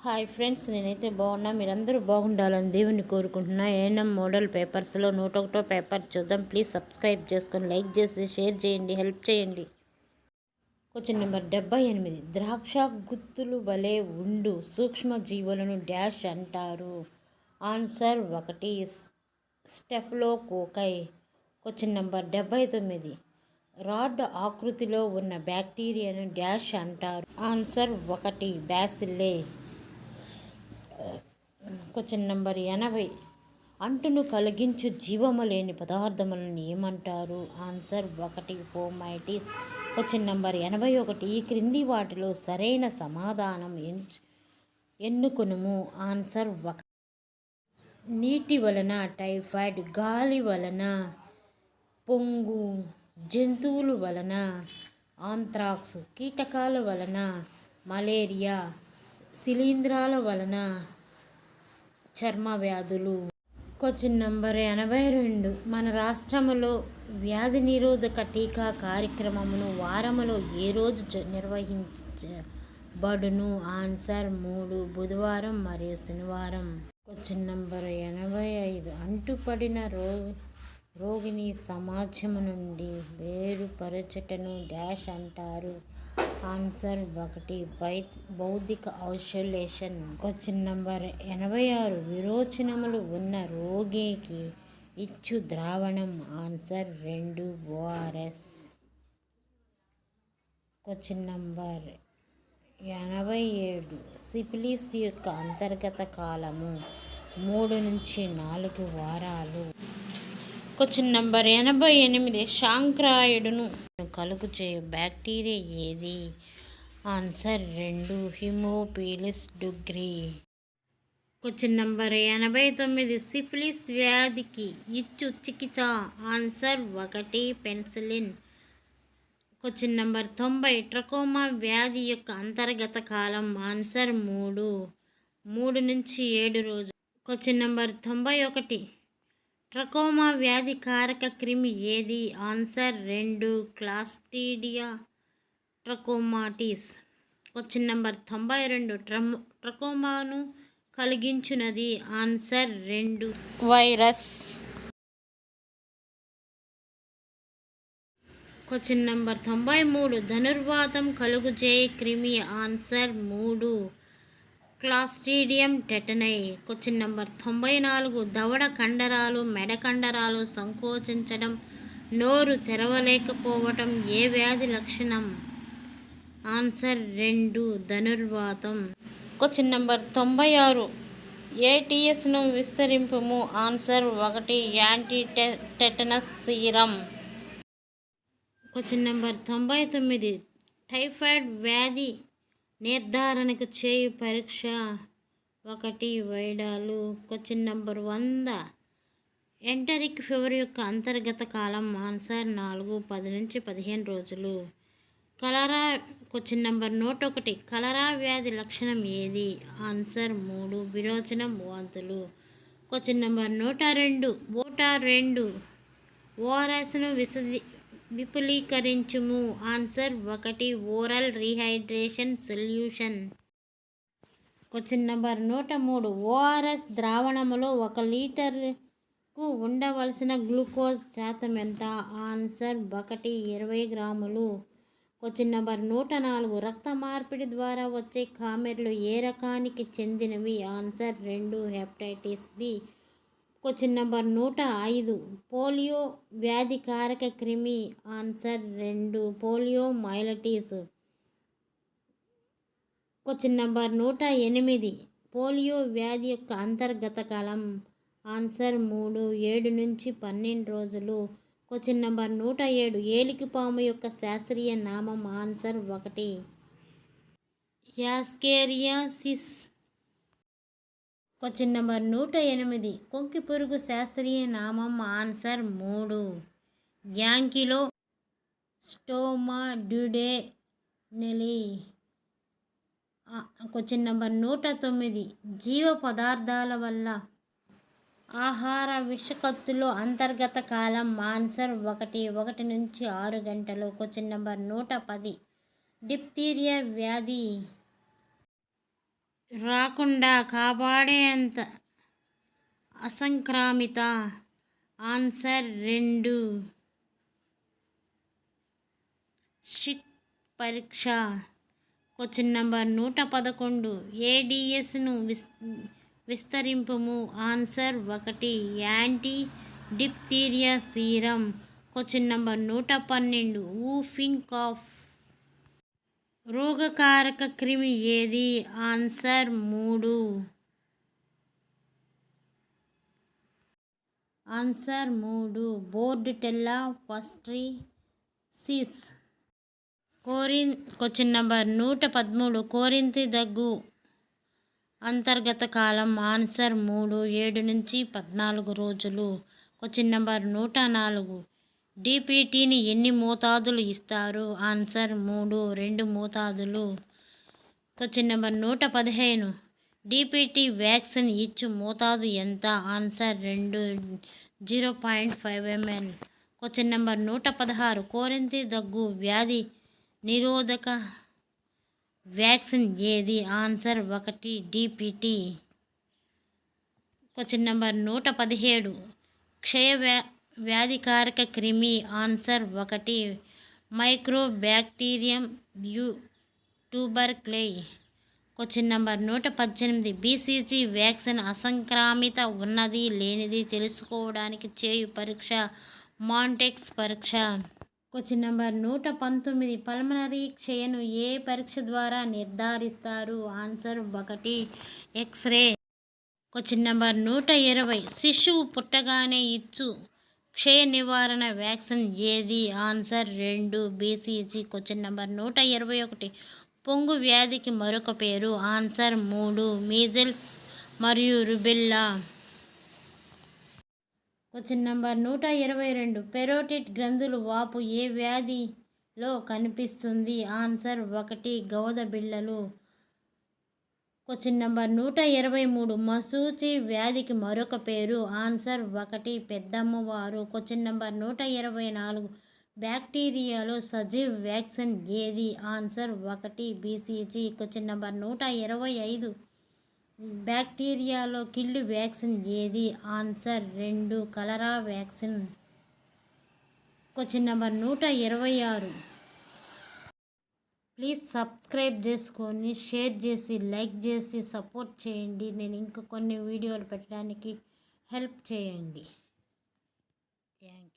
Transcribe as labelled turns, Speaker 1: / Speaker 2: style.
Speaker 1: Hi friends, నేనైతే బాగున్నా. మీరందరూ బాగుండాలని దేవుని కోరుకుంటున్నా. ఏఎన్ఎం మోడల్ పేపర్స్లో 101 పేపర్ చూద్దాం. ప్లీజ్ సబ్స్క్రైబ్ చేసుకొని లైక్ చేసి షేర్ చేయండి, హెల్ప్ చేయండి. Question number 78. ద్రాక్ష గుత్తులు వలె ఉండు సూక్ష్మ జీవులను డాష్ అంటారు. Answer 1 staphylococci. Question number 79. Rod ఆకృతిలో ఉన్న బ్యాక్టీరియాను డాష్ అంటారు. Answer 1 bacilli. Question number 80. అంటును కలిగించు జీవము లేని పదార్థములను ఏమంటారు. Answer 1 fomites. Question number 81. ఈ క్రింది వాటిలో సరైన సమాధానం ఎన్నుకొనుము. ఆన్సర్ 1. నీటి వలన టైఫాయిడ్, గాలి వలన పొంగు, జంతువుల వలన ఆంత్రాక్స్, కీటకాల వలన మలేరియా, శిలీంధ్రాల వలన చర్మ వ్యాధులు. Question number 82. మన రాష్ట్రంలో వ్యాధి నిరోధక టీకా కార్యక్రమమును వారములో ఏ రోజు నిర్వహించబడును. ఆన్సర్ 3 బుధవారం మరియు శనివారం. Question number 85. అంటుపడిన రోగిని సమాజము నుండి వేరుపరచుటను డాష్ అంటారు. ఆన్సర్ 1 భౌతిక ఐసోలేషన్. Question number 86. విరోచనములు ఉన్న రోగికి ఇచ్చు ద్రావణం. Answer 2 ORS. Question number 87. Syphilis యొక్క అంతర్గత కాలము 3 నుంచి 4 వారాలు. Question number 88. శాంక్రాయిడును కలుగు చేయు బ్యాక్టీరియా ఏది. Answer 2 haemophilus ducreyi. Question number 89. Syphilis వ్యాధికి ఇచ్చు చికిత్స. Answer 1 penicillin. Question number 90. Trachoma వ్యాధి యొక్క అంతర్గత కాలం. ఆన్సర్ 3 నుంచి 7 రోజులు. Question number 91. ట్రకోమా వ్యాధి కారక క్రిమి ఏది. Answer 2 clostridia trachomatis. Question number 92. ట్రకోమాను కలిగించునది. Answer 2 virus. Question number 93. ధనుర్వాతం కలుగుచేయ క్రిమి. Answer 3 clostridium tetani. Question number 94. దవడ కండరాలు, మెడ కండరాలు సంకోచించడం, నోరు తెరవలేకపోవటం ఏ వ్యాధి లక్షణం. ఆన్సర్ 2 ధనుర్వాతం. Question number 96. ఏటీఎస్ను విస్తరింపుము. Answer 1 anti tetanus serum. Question number 99. Typhoid వ్యాధి నిర్ధారణకు చేయు పరీక్ష. 1 Widal. Question number 100. Enteric fever యొక్క అంతర్గత కాలం. ఆన్సర్ 4 10 నుంచి 15 రోజులు. కలరా. Question number 101. కలరా వ్యాధి లక్షణం ఏది. ఆన్సర్ 3 విరోచనం, వాంతులు. Question number 102. ఓఆర్ఎస్ను విపులీకరించుము. Answer 1 oral rehydration solution. Question number 103. ORS ద్రావణములో 1 లీటరుకు ఉండవలసిన గ్లూకోజ్ శాతం ఎంత. ఆన్సర్ 1 20 గ్రాములు. Question number 104. రక్త మార్పిడి ద్వారా వచ్చే కామెర్లు ఏ రకానికి చెందినవి. Answer 2 hepatitis B. Question number 105. Polio వ్యాధి కారక క్రిమి. Answer 2 poliomyelitis. Question number 108. Polio వ్యాధి యొక్క అంతర్గత కాలం. ఆన్సర్ 3 7 నుంచి 12 రోజులు. Question number 107. ఏలికిపాము యొక్క శాస్త్రీయ నామం. Answer 1 ascariasis. Question number 108. కొంకి పురుగు శాస్త్రీయ నామం. Answer 3 ancylostoma duodenale. Question number 109. జీవ పదార్థాల వల్ల ఆహార విషకత్తులో అంతర్గత కాలం. ఆన్సర్ 1 నుంచి 6 గంటలు. Question number 110. డిప్తీరియా వ్యాధి రాకుండా కాపాడేంత అసంక్రామిత. ఆన్సర్ 2. షిక్ పరీక్ష. Question number 111. ఏడిఎస్ను విస్తరింపుము. Answer 1. Anti diphtheria serum. Question number 112. Whooping cough రోగకారక క్రిమి ఏది? Answer 3. Answer 3. Bordetella pertussis. Question number 113. కోరింతి దగ్గు అంతర్గత కాలం. ఆన్సర్ 3. 7 నుంచి 14 రోజులు. Question number 104. డిపిటీని ఎన్ని మోతాదులు ఇస్తారు? ఆన్సర్ 3. 2 మోతాదులు. Question number 115. డిపిటీ వ్యాక్సిన్ ఇచ్చు మోతాదు ఎంత? ఆన్సర్ 2. 0.5 ml. Question number 116. కోరింతి దగ్గు వ్యాధి నిరోధక వ్యాక్సిన్ ఏది? ఆన్సర్ 1. డిపిటీ. Question number 117. క్షయ వ్యాధికారక క్రిమి. Answer 1. Mycobacterium tuberculi. Question number 118. BCG vaccine అసంక్రామిత ఉన్నది లేనిది తెలుసుకోవడానికి చేయు పరీక్ష మాంటెక్స్ పరీక్ష. Question number 119. పల్మనరీ క్షయను ఏ పరీక్ష ద్వారా నిర్ధారిస్తారు? ఆన్సర్ 1. ఎక్స్రే. Question number 120. శిశువు పుట్టగానే ఇచ్చు క్షయ నివారణ వ్యాక్సిన్ ఏది? ఆన్సర్ 2. బీసీజీ. Question number 121. పొంగు వ్యాధికి మరొక పేరు? ఆన్సర్ 3. మీజిల్స్ మరియు రుబెల్లా. Question number 122. పెరోటిడ్ గ్రంథులు వాపు ఏ వ్యాధిలో కనిపిస్తుంది? ఆన్సర్ 1. గౌద బిళ్ళలు. Question number 123. మశూచి వ్యాధికి మరొక పేరు? ఆన్సర్ 1. పెద్దమ్మవారు. Question number 124. బ్యాక్టీరియాలో సజీవ్ వ్యాక్సిన్ ఏది? ఆన్సర్ 1. బీసీజీ. Question number 125. బ్యాక్టీరియాలో కిల్లు వ్యాక్సిన్ ఏది? Answer 2. Cholera vaccine. Question number 126. Please subscribe చేసుకొని షేర్ చేసి లైక్ చేసి సపోర్ట్ చేయండి. నేను ఇంకా కొన్ని వీడియోలు పెట్టడానికి హెల్ప్ చేయండి. Thank you.